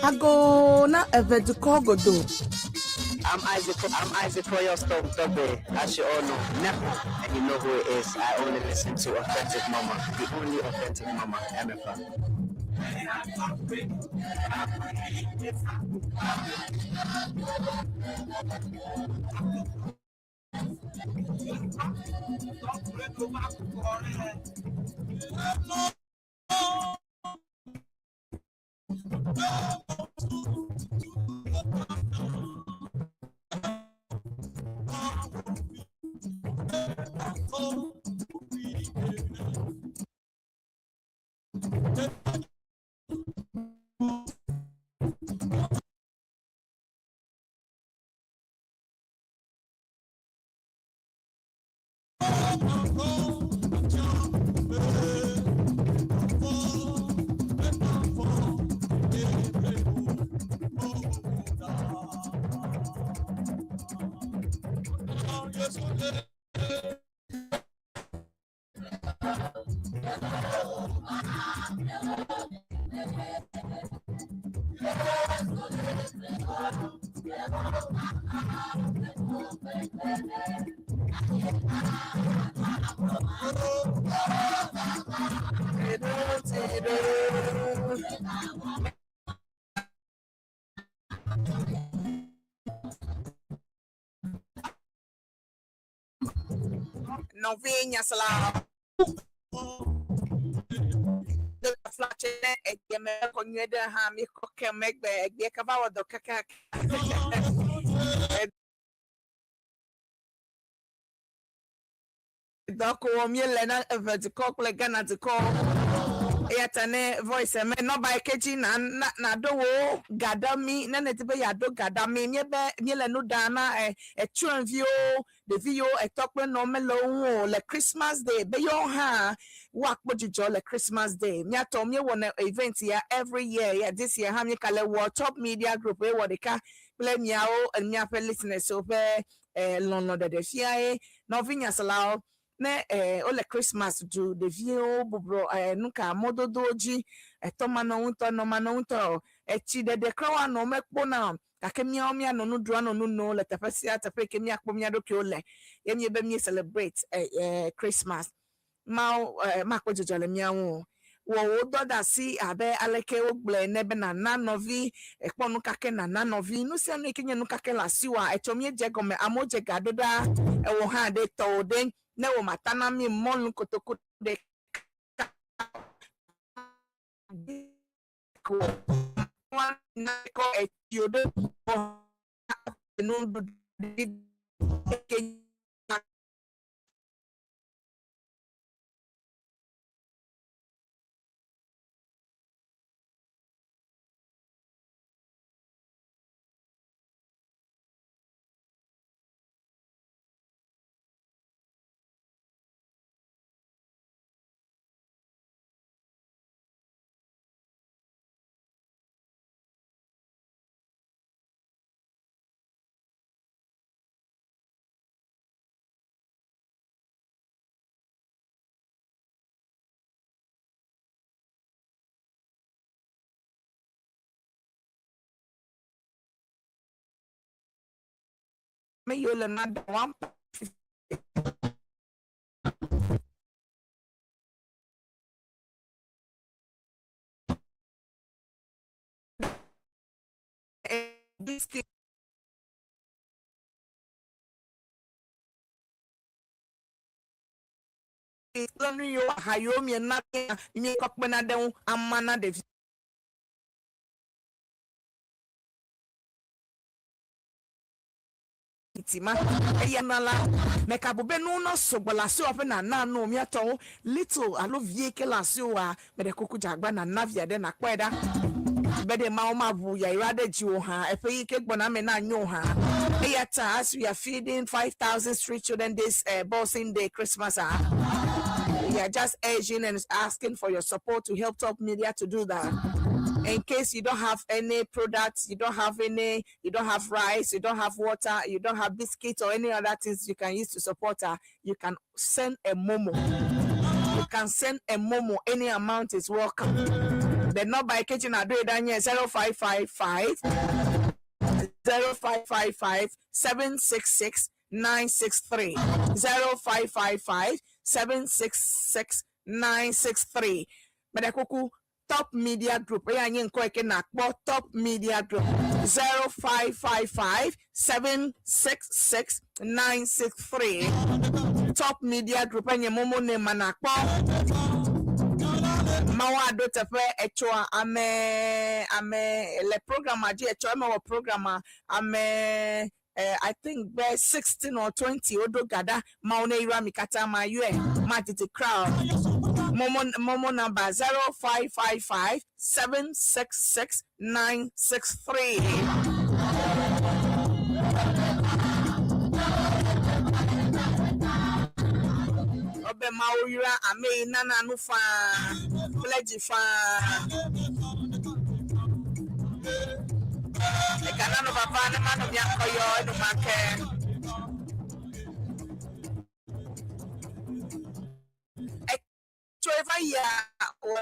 Ago na evedukogodo. I'm Isaac Royal Stone Dogbe, as you all know, Nepo, and you know who it is. I only listen to Authentic Mama, the only Authentic Mama, Emefa. Novinha sala. The flash e me konye de ha mi koke megbe e ka ba do kaka. Donc o mi le na vertical le gana de ko. Yatane voice me no by keji na do wo gadami na ne tibe ya do gadami nye le no dana e view the video e tokwe no melo le Christmas day be yo ha work bojijo le Christmas day me atom me won event here every year. Yeah, this year ha me kale wo top media group we wo de ka play miao and me apel listeners so be lono de fia no vinya salao ne ole Christmas do the view bubro nuka mododoji etoma no unto echi de krawa no mekpo na akemia omia no dro no le tapasia tape kemia kpomia do ke ole yemye be mi celebrate Christmas ma ko jojole mia wo do da si abe aleke ogble nebe na novi ekponu kake na novi no se no ikenye no kake la siwa echomie jegome amoje gadoda ewo ha de to de ne wo matana mi monu kotoko de ko na ko etiodo no de me yo le na da one this thing Dunenyo hayomi na mi kokpena de amana de itima eyanala mekabobe no sobola so opena na no mi ato little alo vie ke la so a me de koku jagba na navia de na kweda be de ma bu ya irade jiwo ha efe ke gbona me na nyo ha eyata as we are feeding 5,000 street children this Boxing Day Christmas we are just urging and asking for your support to help Top Media to do that. In case you don't have any products, you don't have rice, you don't have water, you don't have biscuits or any other things you can use to support her, you can send a momo. You can send a momo. Any amount is welcome. The number I catch in a do it 0555 0555 766 963 0555 766 963. Medakuku Top Media Group. Top Media Group 0555 766 963. Top Media Group. Momo ne manakpo. Mawa do tefe echoa ame le program aji echoa mawa program ame I think by 16 or 20 odo gada maune ira mikata ma yue ma titi crowd momo number 0555 766 963. Obe mauyira ame nana nufa pledge fa e kana no papa ne mano mi akoyo no make e choeva ya o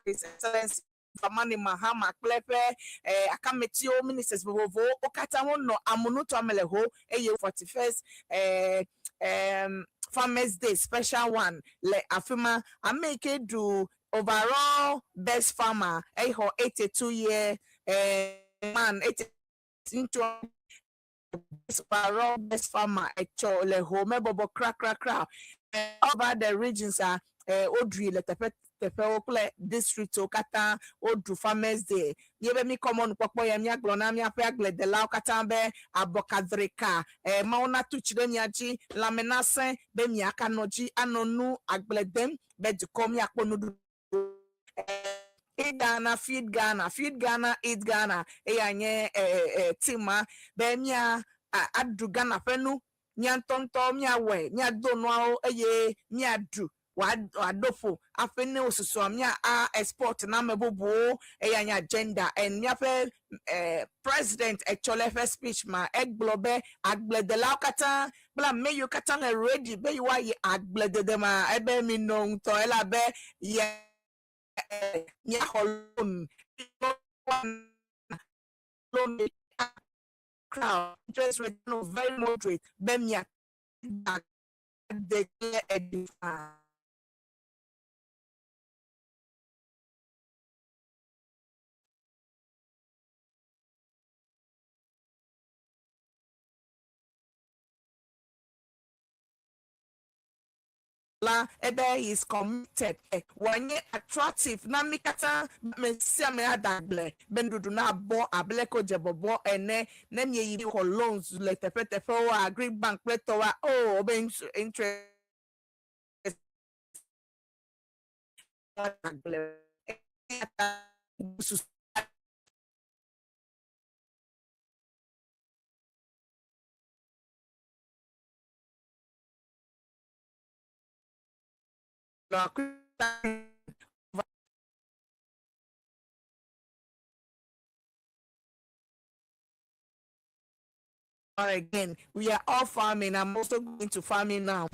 excellence Famani Mahama Klepe Akametio ministers Bovo Okata no amunuto ameleho 41st Farmers Day special one le afima ameke do overall best farmer 82 year man it is into best farmer le home bobo crack over the regions are odri le tefe okle district okata odru farmers day yebe mi common popo ya mi aglona mi afa agle de la okata be abokadreka mauna tuchire mi aji lamenase be mi aka noji anonu agledem be de kom ya kponu feed Ghana, eat Ghana. Eyanye tima be mia adu Ghana fenu nya tonto mia we nya dono eye mia du wadofo afene osusu mia export na mebobo eyanya agenda and mia fe president actually first speech ma eglobe agbede la kata bla me you kata ready be you are agbede dem ebe mi no to ela be ye yeah, alone, crowd, interest rate no very moderate. Bemia declare edify. Ebe is committed when attractive na mikata me sia me adagle bendudu na bo ableko jebobo ene na me yi ko loans le tefe o agree bank leto wa oh be interest agle again we are all farming. I'm also going to farming now.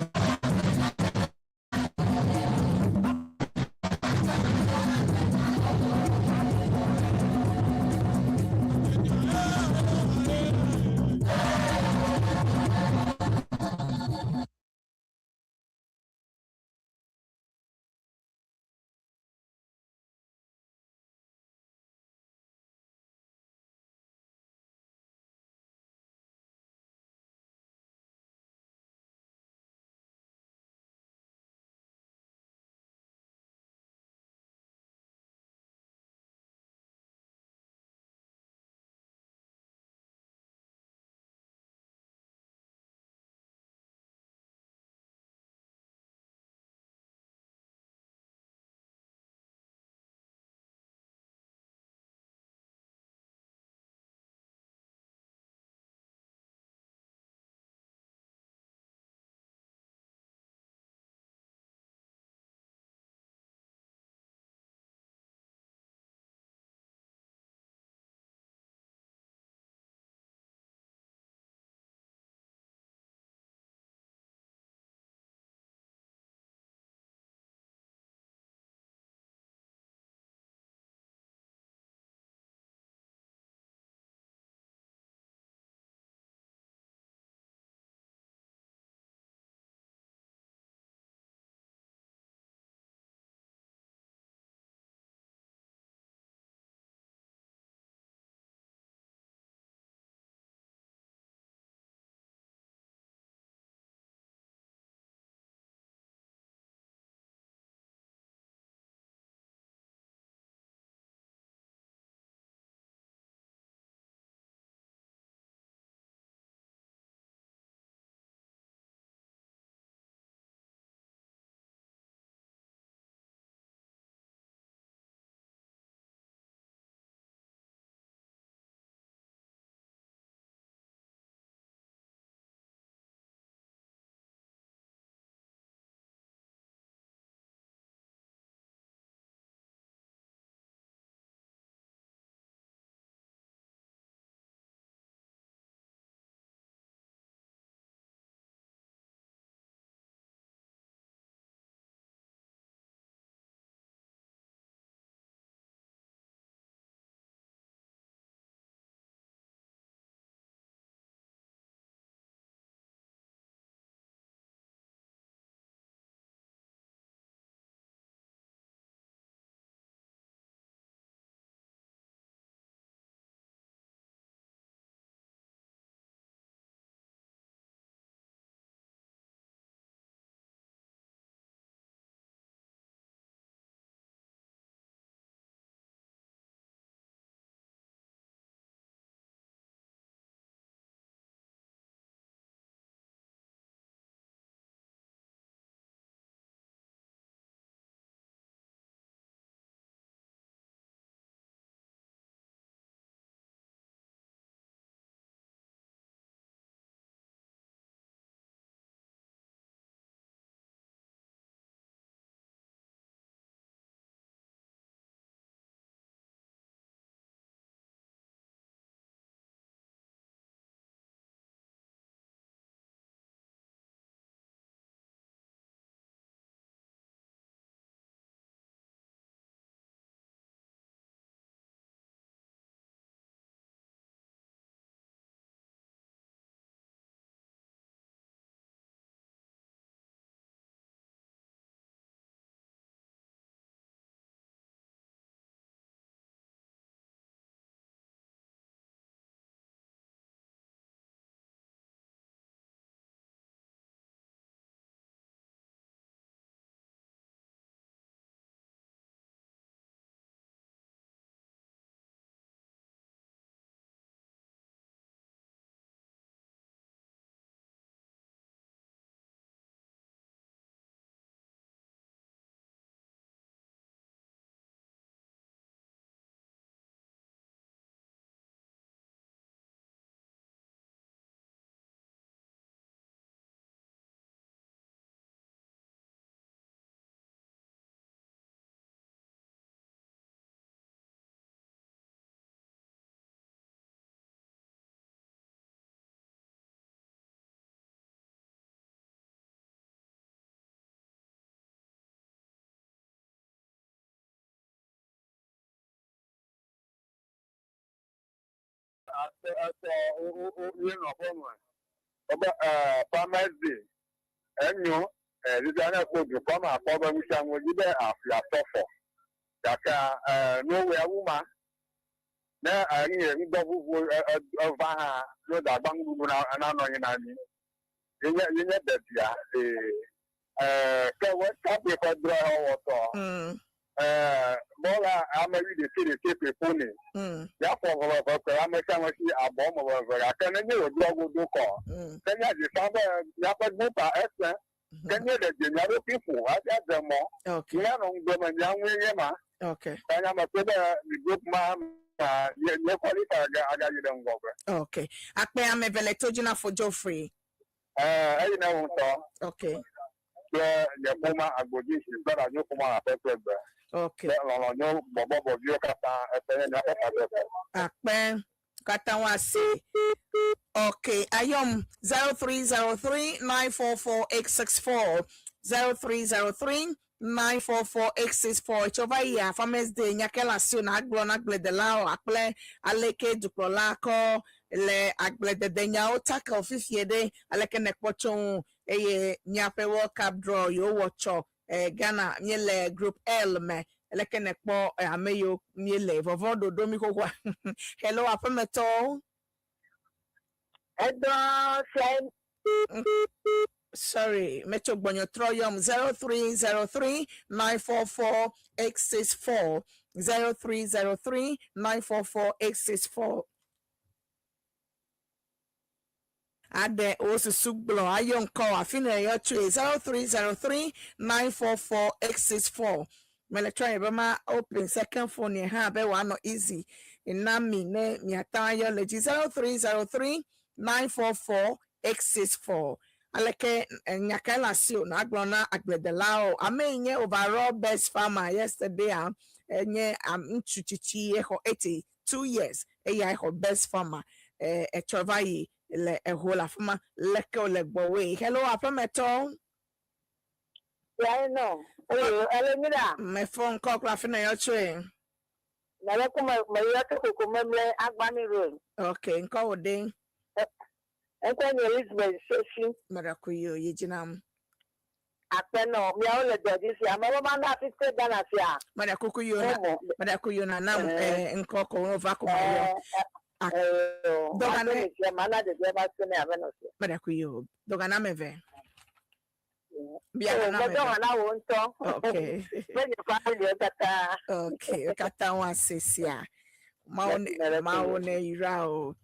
Farmers Day. And you, Lizana could become a problem with some would be there after for. That nowhere woman. Now I hear you double of Vaha, no, that Bangu and Anoyan. You get that, yeah. So what can't be for dry water? Bola, I'm a read the city pony. Therefore, I'm a family a bomb over. I can do a dog do call. Then I discover Yapa Bupa Esther. Then you the general people, I got them more. Okay. You don't go and young William. Okay. And I'm a the group mom. You qualify, I got you don't go. Okay. I'm a veletojina for Joffrey. I know. Okay. The Puma Agodi is better than Puma affected. Okay. No, Borborbor, Akpen Katawasi. Okay. Ayom 0303-944-864. 0303-944-864. Chova ya Farmers Day nyakela sio na agblon agle de lao akple aleke duklola ko le agle de denya otaka ofifiede aleke nekpochon eye nyape World Cup draw yo watcho Ghana miele group L me eleke nekpo ameyo miele vovodo domi kokwa. Hello apemeto. Sorry, Metro Bonyo Troyum 0303-944-864. 0303-944-864. Ade also sublo ayon call afine your tree 0303-944-864. Meletron Bama open second phone ye have one no easy. In Nami ne miataya legi 0303-944-864. Aleke nyakela sio na aglona agledelao amenye overall best farmer yesterday enye mchuchichi eho 82 years eya eho best farmer echorvayi le ehola farmer leke olegbowe. Hello apemeto. Yeah, no. Oh, Elimina. My phone call crafina your train. Nalekuma mayata kukumemle Agbani Road. Okay, nko ode. Enten Elizabeth Soshi. Marakuyo yejinam. Apeno mi awole dodisi amama manda 50 Ghana sia. Marakuyo na nam nko ko over ko mayo. Dogane mana de deba sene aveno sia. Marakuyo. Dogana meve. Okay. Okay, kata wa sesia. Maone irao.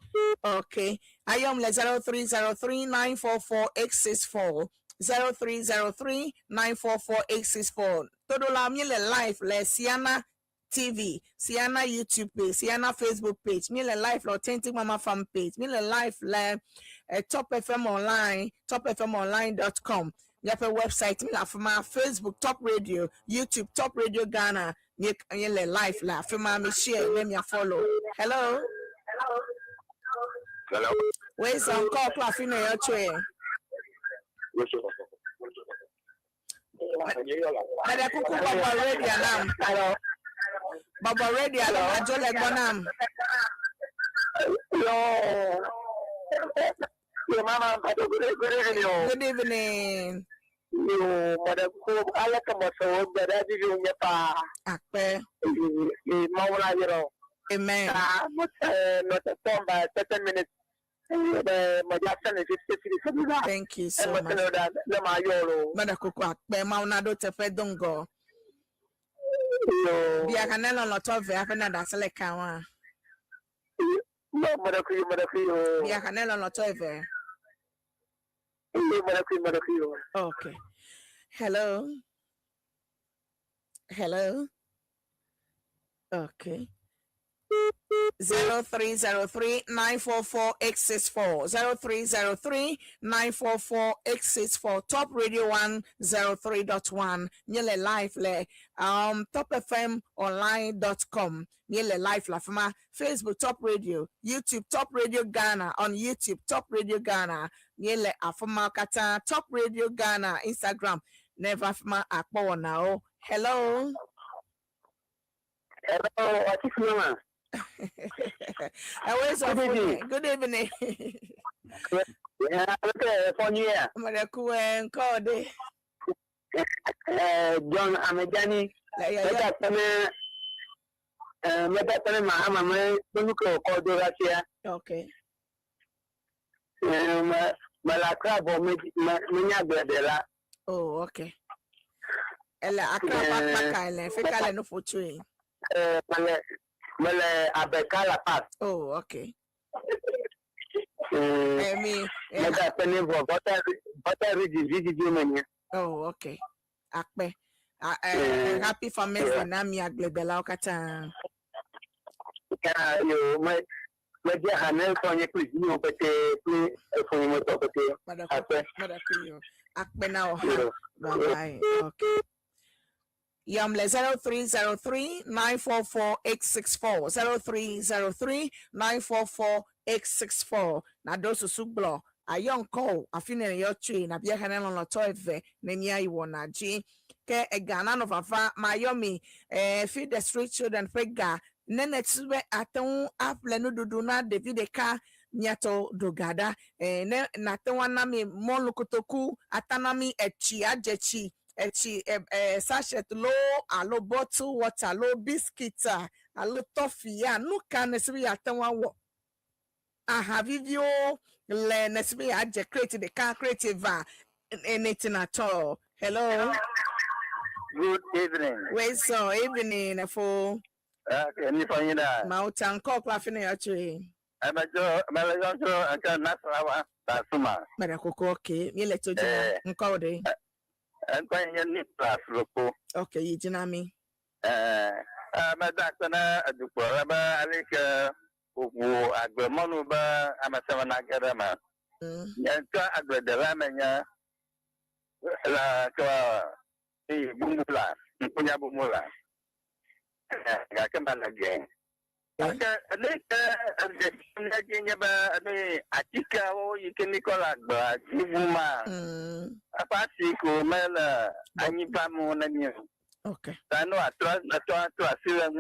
Okay. Ayom le 0303-944-864. 0303-944-864. Todo la mi le live le Siana TV, Siana YouTube page, Siana Facebook page, mi le live le Authentic Mama Fan page, mi le live le Top FM Online, topfmonline.com. Yape website, mi la fama Facebook Top Radio, YouTube Top Radio Ghana, mi le live la fama mi share, let me follow. Hello. Hello. Where's on call clafine your train? Ada kuku Baba ready alam. Baba ready alam ajole bonam. Yo mama, Good evening. Yo, madamku ala kamaso beradi yo nyepa. Akpe. Mawla yero. Amen. Not a phone by 30 minutes. Thank you so much. Madakuku akpe maunado tefe dongo. Bia kanelo lotove afena dasele kawa. No, madakuyo. Bia kanelo lotove. Madakuyo. Okay. Hello. Hello. Okay. 0303-944-864. 0303-944-864. Top Radio 103.1. Nyele live le topfmonline.com. Nyele live la fama Facebook Top Radio, YouTube Top Radio Ghana, on YouTube Top Radio Ghana. Nyele afama kata Top Radio Ghana, Instagram never fama akpo now. Hello. Hello, Atifuma. Where's our phone? Good evening. Yeah, okay, for you. Madaku and Cody. John Amejani. Mama, okay. Oh, okay. Ella akra paka ele fekale no fotu. Mele abekala pat. Oh, okay. Oh, okay. Akpe. Happy family na mi agbebela okata. You my hanel for your please you but for your property. Madakuyo. Akpe now. Bye. Okay. Yamle 0303-944-864 0303-944-864 na dosu sublo ayon call afine yo tree na bia kana no to eve na nia iwo na ji ke egana no fafa mayomi feed the street children fega nene tube aton aple no dudu na David ka nyato dogada ne na tewana mi molukotoku atanami echi ajechi echi sachet low alo bottle water low biscuit alo toffee no can nesbi atanwa wo aha video le nesbi aje create the can creative anything at all. Hello, Good evening. wait so evening for Any for you that mountain call laughing at you. I'm a Joe, I can not flower. That's Suma. Madakoko okay me let you nkode I'm going to need plus loco. okay you jinami I'm a doctor at the Poraba, Alika, who Agremonuba, I'm a 7 academa. And try the Lamania La Bumula, Punyabumula. I come back again. Atika you can call it but a party mela anipa monanya. okay I know I trust to a silver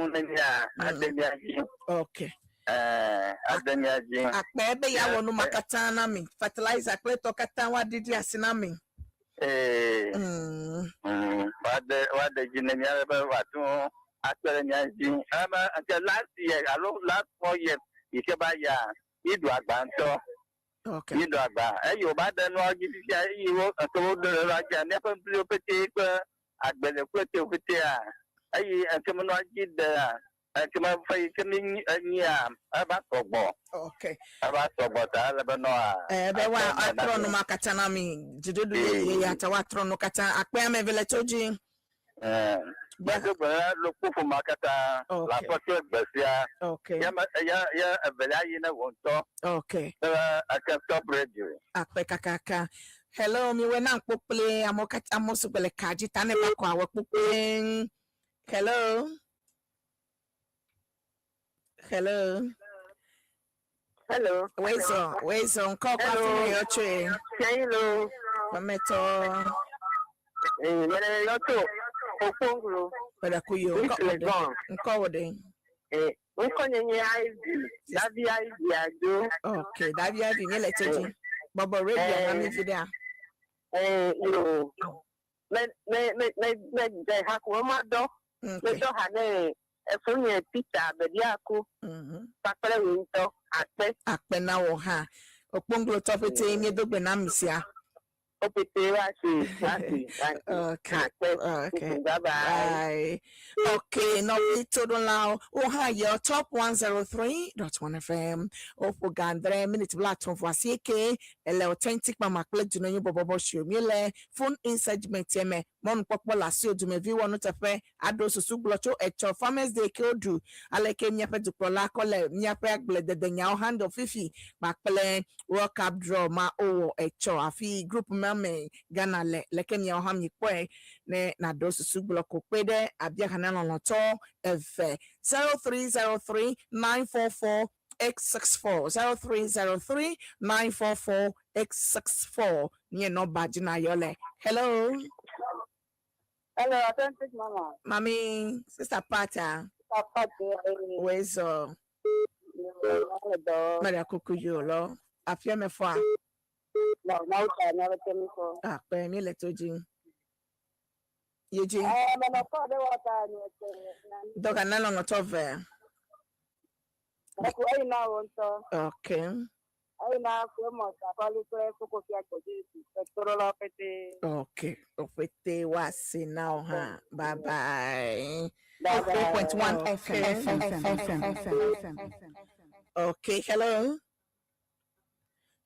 okay Adenyaji. akpebe ya wonu makata na mi fertilizer kle to kata wa didi asina mi What the Jinanya Batu after Nyaji. Last year, last 4 years, it's about you do a banto. okay You do a bar. You bad and all you work and told the Raja never blew potato at Benequete with ya. And come on, get there. And come on, coming about football. okay About football, Alabama. bewa atrono makata na mi jidudu ye ya tawatro no kata akpeme vele toji Look for Makata, La Porte Bessia. okay Yeah, a Belayina won't talk. okay I can stop radio. akpe kakaka hello mi we na nkpokple amokata amosubele kaji tane bakwa awokpokple hello Hello. wait so call for your tree Hello. pameto Yoto. Okongro. Madakuyo nkode Nkonyenye IV. Davi IV ajo. okay davi avi nye letoji Borborbor na mi video You. Me hakwo mado. Me do hane efunye pizza bediaku. Pakpele winto akpe na wo ha okponglo topete nye dogbe na misia okay. Bye. Okay, no we told now. Oh hi, your top 103.1 FM. Oh for Gandre minute black from Wasike. Ele authentic mama play Dunenyo Borborbor show. Mile phone in segment yeme. Mon pokpo la sio du me vi wonu tefe. Ado susu blocho echo farmers day kyodu. Aleke nyape du prola kole nyape agle de nyao hand of fifi. Makpele World Cup draw ma owo echo afi group mame Ghana leke nyao ham yikwe ne na do susu bloko pede abia kana no to efe 0303-944-864 0303-944-864 nye no bajina yole. Hello Hello, authentic mama. Mami sister Pata Papa, wezo Maria Kukuyolo. Afia me foi. No, now I never tell me for. Ah, pe mi le toji. Yeji. I'm not for the water. Doga na long otove. I now want Okay. I now feel more. I call it for coffee at the Okay. Ofete wasi now, ha. Bye bye. 3.1 FM. Okay, hello.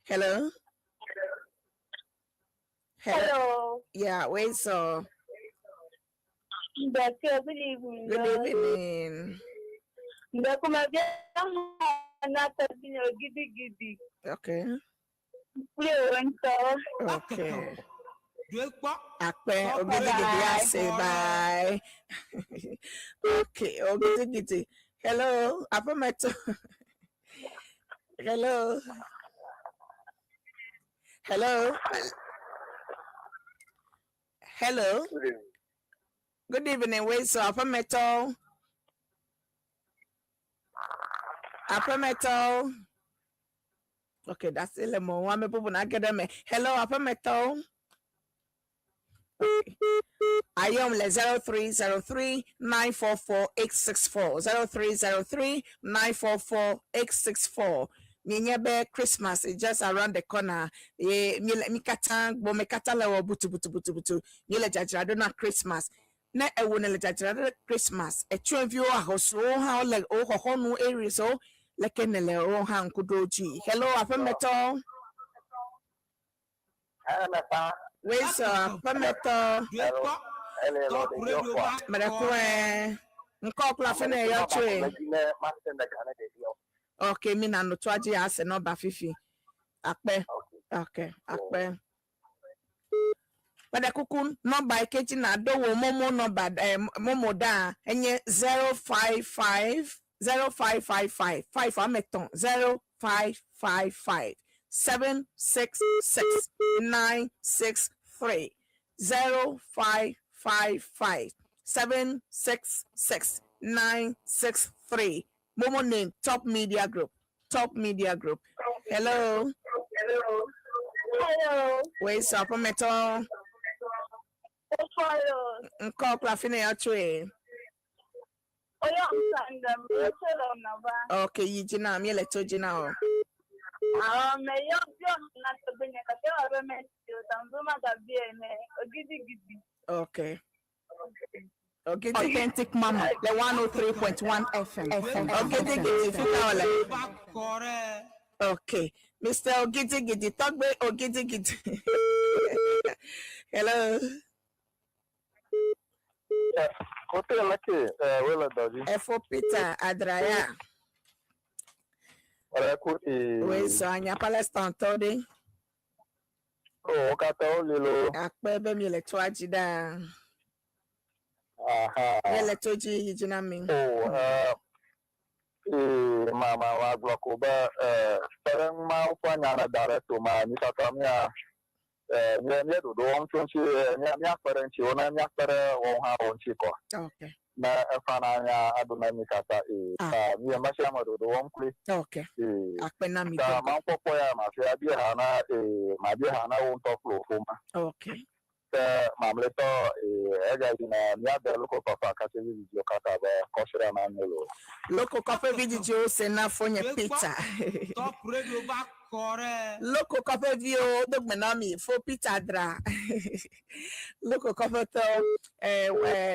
Hello. Hello. Yeah, wait, so. Good evening. Good evening. Okay. Okay. Akpe, ogidi say bye. Okay, ogidi. Hello, Apometo. Hello. Hello. Hello. Good evening. Wait, so Apometo. Apometo. Okay, that's it. One me people not get them. Hello, Apometo. Okay. I am le 0303-944-864. 0303-944-864. Be Christmas is just around the corner. Me kata lewo butu. Le jajrado Christmas. Na e wona le jajrado Christmas. E twen view ahoso ha le o ho no area so le kenele o ha nkudoji. Hello, Afameto. Where's Afameto? Madakwe. Nkokla fene ya twe. Okay, me na no twaje ase no ba fifi. Akpe. Okay, akpe. Madakuku number ekeji na do wo momo number momo da enye 055 0555 5 ameton 0555 766 963 0555 766 963. Momo name Top Media Group. Hello. Where's up metal? Nkokla fine ya twe. Okay, yijina mi leto jina o. Okay. Okay, authentic mama. The 103.1 FM. Okay, Mr. Ogidi, talk about Ogidi. Hello. Efo Peter Adraya. Where's Anya Palestine Todi? Oh, kata lilo. Akpe mi le twaji da. Le toji yijina mi. Mama wa bloko ba pereng ma kwa nyana director ma ni tatamia nye do on chonchi nya parenti ona nya pare won ha on chiko. Okay. Na efana nya aduna mi kata mi ma sha ma do on kuli. Okay. Akpe na mi. Ta ma popo ya ma fi abi ha na ma bi ha na won to flow foma. Okay. Mamleto ega ina mia de local papa kate video kata ba kosira na nelo. Local coffee video se na fonye pizza. Top radio back kore. Local coffee video dog menami for pizza dra. Local coffee to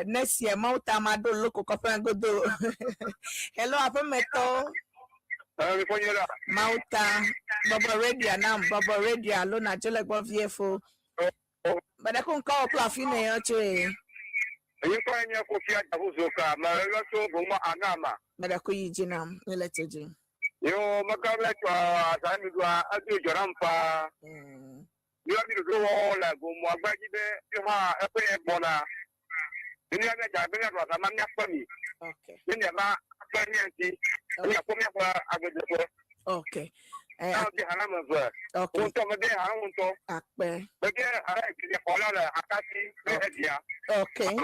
next year Mauta Mado local coffee go do. Hello Afameto. Mauta Baba Radio now Baba Radio alone na jole go viefo. But I can't call Clafine actually. You find your coffee at Abuzoka, Marato, Buma Anama. But I could eat Jinam, Militaji. You Macablet, Adu Jorampa. You have to go all like Bumwabaji, you have a pay bona. You have a Jabina was a man for me. Okay. You never pregnancy. You have come here for okay. Okay. Okay.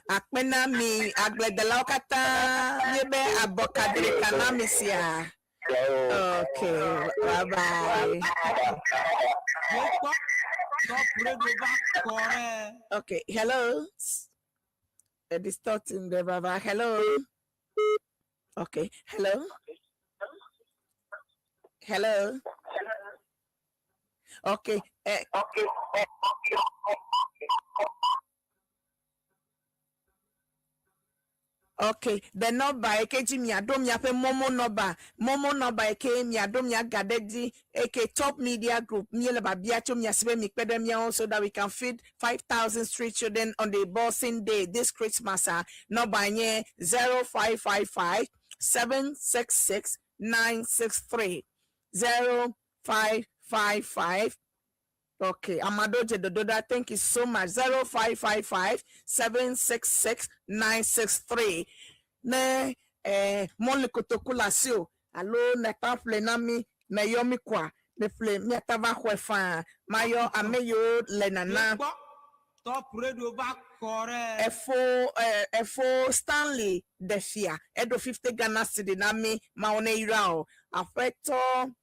Akpena mi agledela kata yebe abokadre kanamisia. Okay, bye-bye. Okay, hello. Distorting the baba. Hello. Okay, hello. Hello. Okay. Okay, the number ekeji mi adom ya pe momo number eke mi adom ya gadedi eke top media group mi le babia chom ya sebe mi pede mi so that we can feed 5,000 street children on the Boxing Day this Christmas. Number nye 0555 766 963 0555. Okay, Amado Jedododa, thank you so much. 0555 766 963. Ne Molikotokula sio. Allo ne pample nami ne yomi kwa. Ne fle mi atava kwa mayo ameyo lenana. Top radio back correct. Efo Stanley Defia. Edo 50 Ghana cedi nami maone irao. Afeto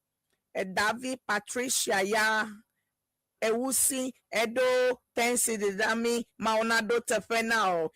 Davi Patricia ya. Ewusi Edo Tensi de Dami Maonado Tefenao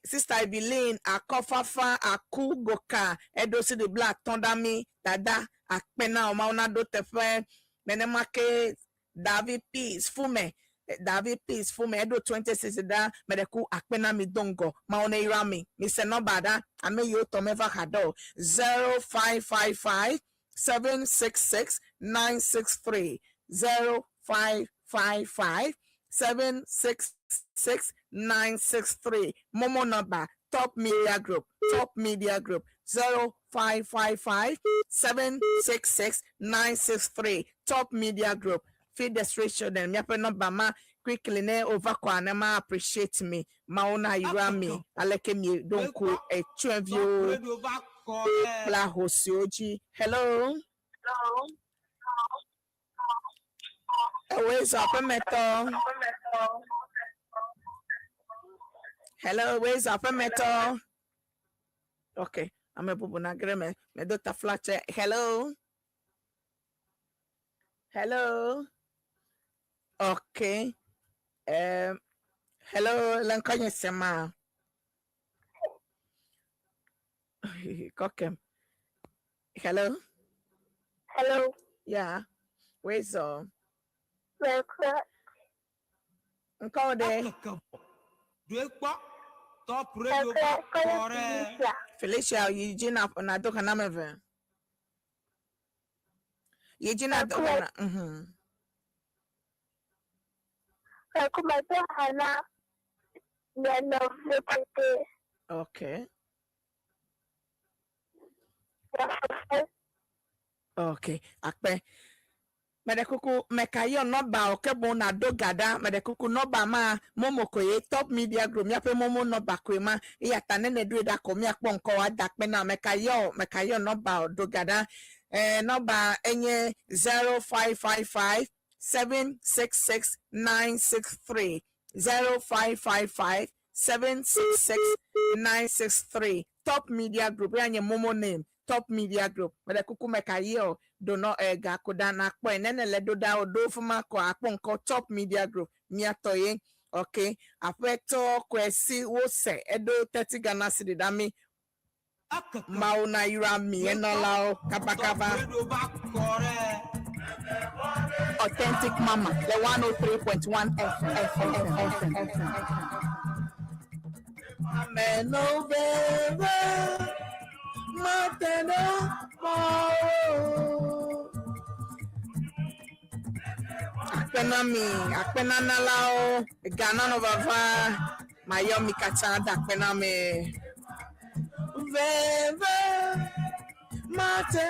Sister Evelyn Akofafa Akugoka Edo si de Black Tondami Dada Akpena Maonado Tefen Menemake David Peace Fume Edo 26 da Medeku Akpena Midongo Maone Irami Mise Nobada Ame yo Tomeva Hado 0555 766 963 0555 766 963. Momo number Top Media Group 0555 766 963 Top Media Group. Feed the street children. Miape number ma quickly ne over kwa ma appreciate me. Maona irami aleke mi donku e chevio la hosioji. Hello. Where's Metal? Hello, where's Metal? Okay, I'm a bubuna greme. Me dota flache. Hello. Okay. Hello, Lankanya Sema. Kokem. Hello. Yeah. Where's Nkode. Top radio back correct. Felicia, Eugene up on a doka nameve. Eugene at the Okay. Okay. Akpe. Medekuku mekayo noba okebo na dogada medekuku noba ma momoko ye Top Media Group yape momo noba kwema ya tanene dwe da komi akpo nko wa dakpe na mekayo noba dogada noba enye 0555 766 963 0555 766 963 Top Media Group yanye momo name Top Media Group medekuku mekayo do not ga koda na akpo enene le do da odo fuma ko akpo nko Top Media Group miatoye okay afeto kwesi wo se edo 30 Ghana cedi dami mauna irami enola kabakaba authentic mama the 103.1 FM Amenovera Mateno Akpena nalao Ghana no bava Mayomi kachada akpena me Veva Mate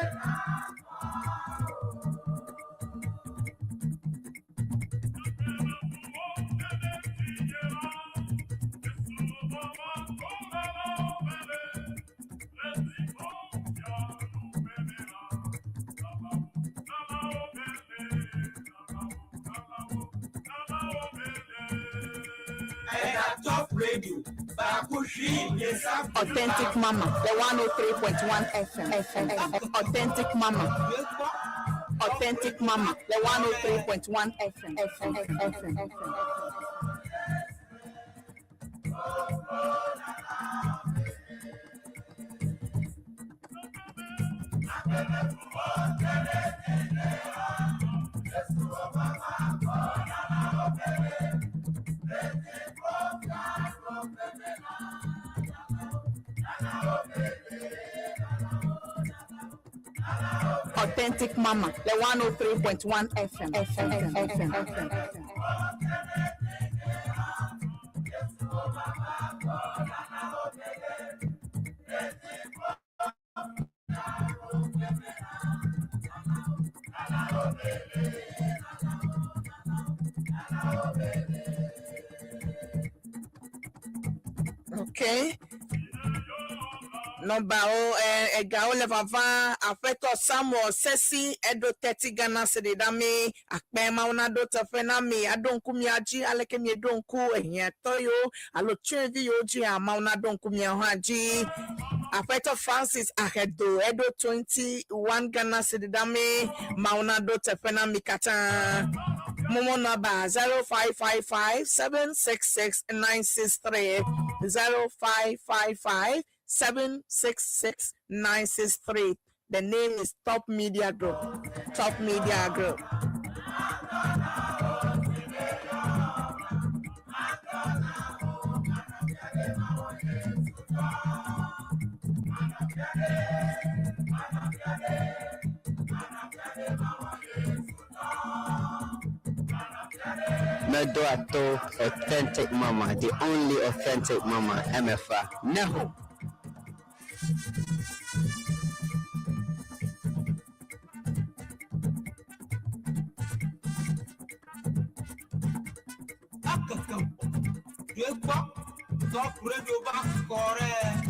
Top radio. Authentic Mama, the 103.1 FM. Authentic Mama. Authentic Mama, the 103.1 FM. Authentic Mama, the 103.1 FM. Okay. Number Gao Levava, Afeto Samuel, Sesi, Edo 30 Ghana Cedi Dami, Akpema Unado Tafenami, Adonku Miaji, Alekemi Donku, Enya Toyo, Alochevi Yoji, Amauna Donku Miahaji, Afeto Francis Ahedo, Edo 21 Ghana Cedi Dami, Maunado Tafenami Kata. Momo number 0555 766 963 0555 766 963. The name is Top Media Group. Top Media Group. Medo ato authentic mama, the only authentic mama, Emefa. No. Top radio back correct.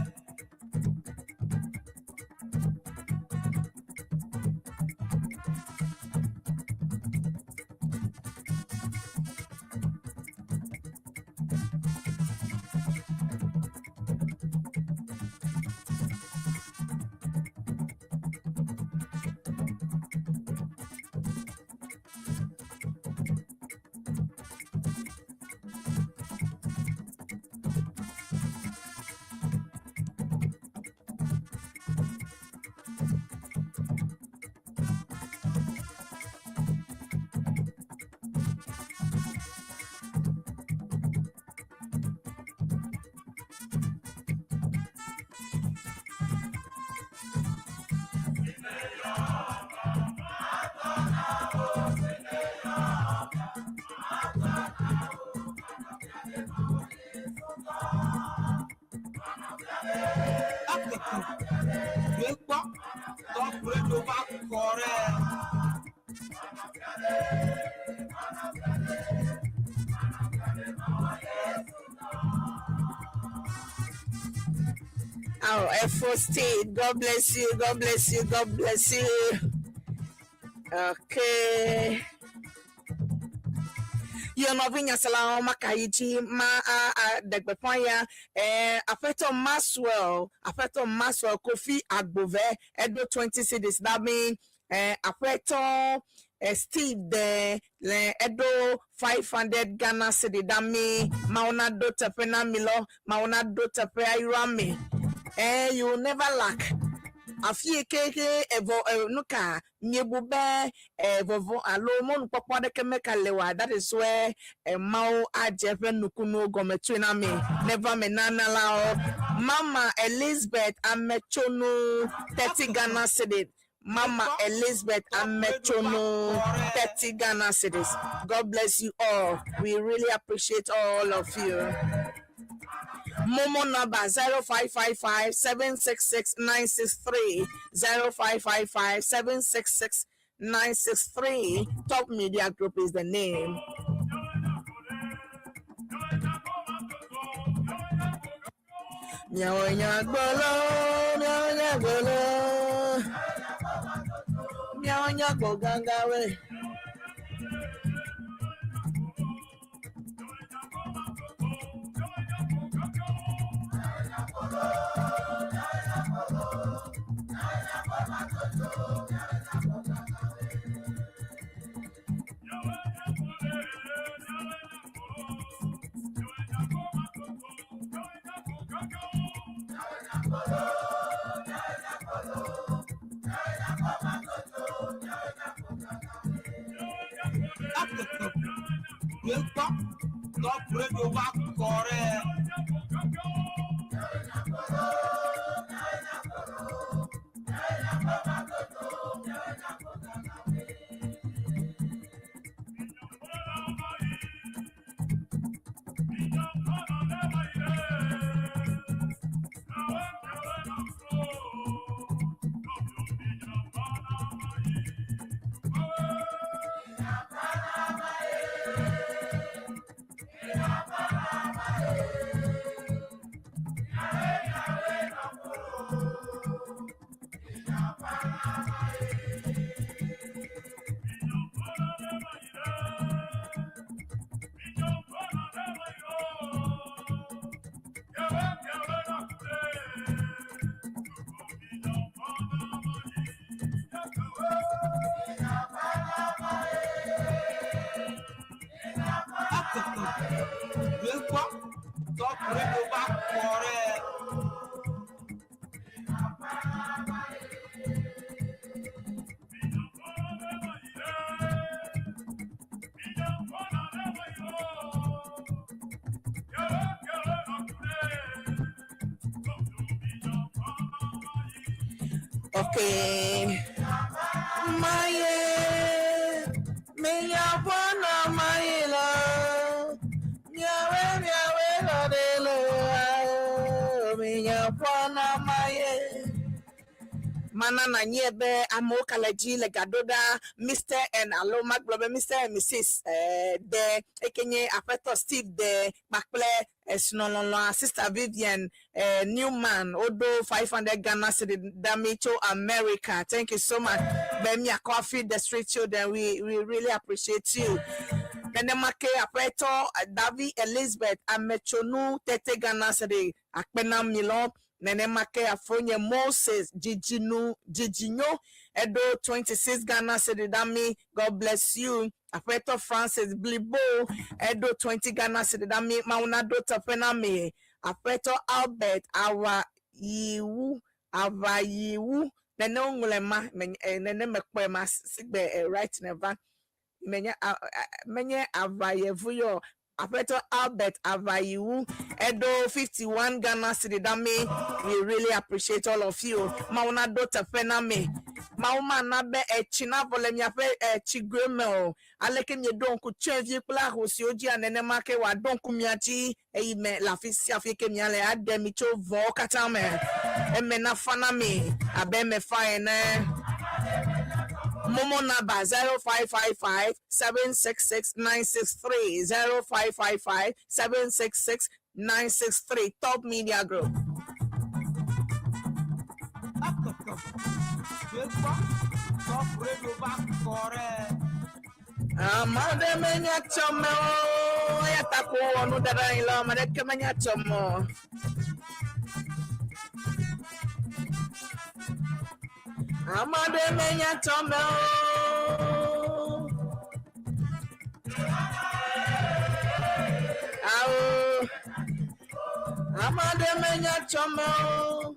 Top radio back correct. Our F4 State, God bless you, God bless you, God bless you. Okay. You're not being a salam makaiji ma degbepoya Afeto Maswell Kofi Agbove Edo 20 cities that mean Afeto Steve the Edo 500 Ghana cedi that mean Mauna do tapena milo Mauna do tapea irami you never lack. Afie keke evo nuka nyebube evo alomon papa de kemeka lewa. That is where mau ajefe nukuno gometwina me never menana lao Mama Elizabeth amechono 30 Ghana cedis. Mama Elizabeth amechono 30 Ghana cedis. God bless you all. We really appreciate all of you. Momo number 0555 766 963 0555 766 963. Top Media Group is the name. Nyawanya gbolo, nyawanya gbolo, nyawanya gbogangawe. Top radio back correct. Top radio back correct. Okay. Maye, me ya wana maye la, nyawe la de lo, me ya wana maye. Mana na nyebe amo kalaji le gadoda Mr. and Aloma Globe Mr. and Mrs. De ekenye afeto Steve de bakple esnolonlo Sister Vivian Newman Odo 500 Ghana cedi Damicho America. Thank you so much. Bemia Coffee the Street Children, we really appreciate you. Nenemake afeto Davi Elizabeth Amechonu 30 Ghana cedi akpena Milon Nenemake afonye Moses Jijinyo Edo 26 Ghana cedi dami. God bless you. Afeto Francis Blibo Edo 20 Ghana cedi dami. Mauna Dota Pename Afeto Albert Awa Yiwu Nene ungulema nene mekwema sigbe right never menye avayevuyo Afeto Albert Avayiwu Edo 51 Ghana cedi dami. We really appreciate all of you. Mauna Dota Pename Mauma nabe china volemia fe chigwemel aleke nye donku chevie kula hosioji anene make wa donku miachi me la fisi afike miale ademi cho vo katame emena fanami abeme faene Momo naba 0555 766 963 0555 766 963 Top Media Group. Top radio back correct. Amade menya chomo ya taku onu dara ilo amade menya chomo. Amade menya chomo. Au amade menya chomo.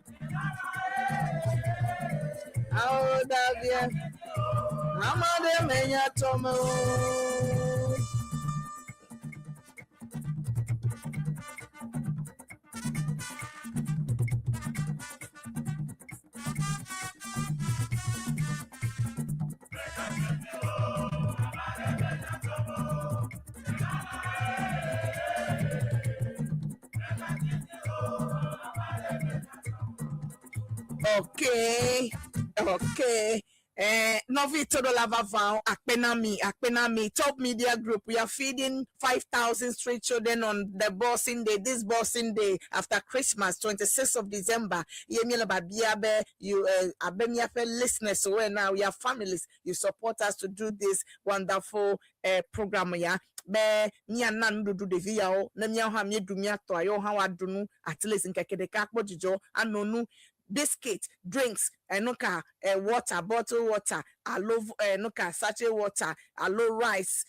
Au Davia Amade menya chomo. Okay. Novi todo lava vow akpenami Top Media Group. We are feeding 5,000 street children on the bossing day. This bossing day after Christmas, 26th of December. Yemiela babiabe you abemiafe listeners. So now we are families. You support us to do this wonderful program. Yeah. Be nya nan do de via o na nya ha me dumia to ayo ha wadunu at least nkekede ka kpojijo anonu biscuit, drinks, nuka water, bottle water, alo nuka sachet water, alo rice,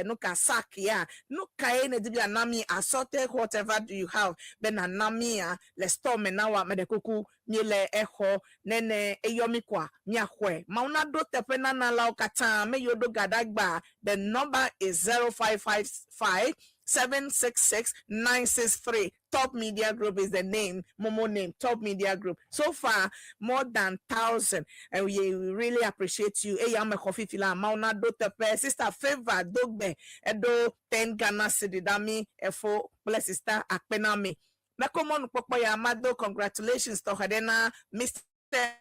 nuka sack, yeah, nuka ene dibi anami assorted whatever do you have, ben anami le store me na wa me de kuku nyele eho nene eyomi kwa nyahwe mauna do tepena na la okata me yodo gadagba. The number is 0555 766 963. Top Media Group is the name, Momo name, Top Media Group. So far, more than 1,000. And we really appreciate you. Hey, I'm a coffee fila. Mauna do tepe. Sister Favor, dogbe. Edo 10 Ghana cedi dami. Efo, bless sister Akpenami. Mekomon popo ya amado. Congratulations to Hadena, Mr.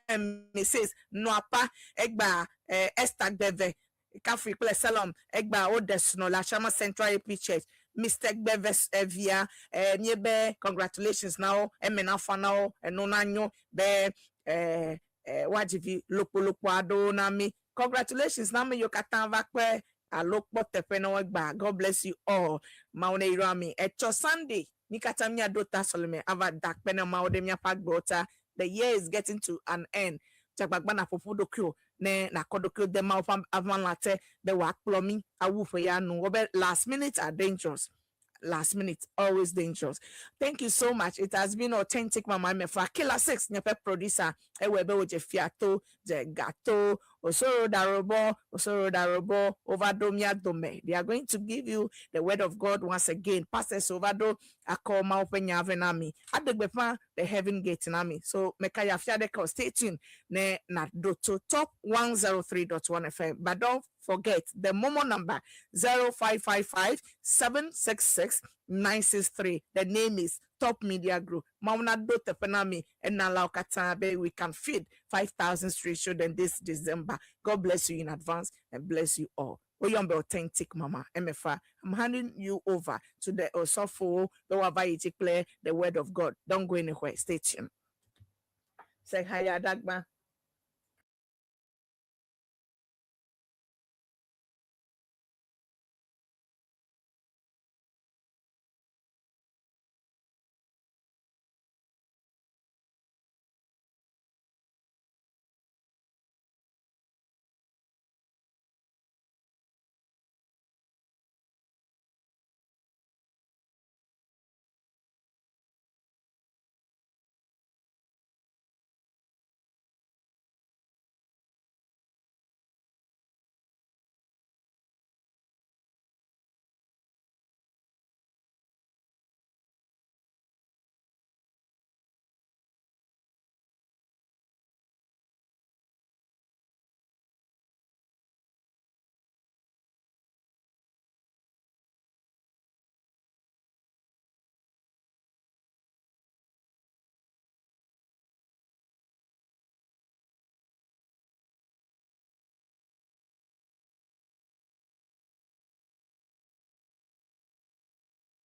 and Mrs. Noapa, Egba, Esther Deve. Kafri Play Salom, Egba Odesno, La Chama Central AP Church. Mr. Beves Evia, Niebe, congratulations now, Emenafa now, and Nonanyo, Be, Wajivi, Lopo Lopo Nami. Congratulations, Nami Yokatan Vakwe, a Lopo Tepeno Egba. God bless you all. Maune Rami, Echo Sunday, Nikatamia Dota Solome, Ava Dak Pena Maudemia Pak Bota. The year is getting to an end. Chakbagbana Popodokyo. Ne na kodokyo de ma avan late the work plumbing awu for ya no last minute are dangerous. Last minute always dangerous. Thank you so much. It has been authentic, Mama Emefa. Killer 6 nyepe producer ewebe oje fiato je gato osoro darobo overdomia dome. They are going to give you the word of God once again. Pastor Sovado akoma openya venami adegbefa the heaven gate nami. So mekaya fiadeko, stay tuned ne na doto top 103.1 FM. But don't forget the Momo number 0555 766 963. The name is Top Media Group. Mauna do tepenami and nalaukatabe. We can feed 5,000 street children this December. God bless you in advance and bless you all. Oyombe authentic Mama Emefa. I'm handing you over to the Osofo, the Wabayi declare the word of God. Don't go anywhere. Stay tuned. Say hi, Adagba.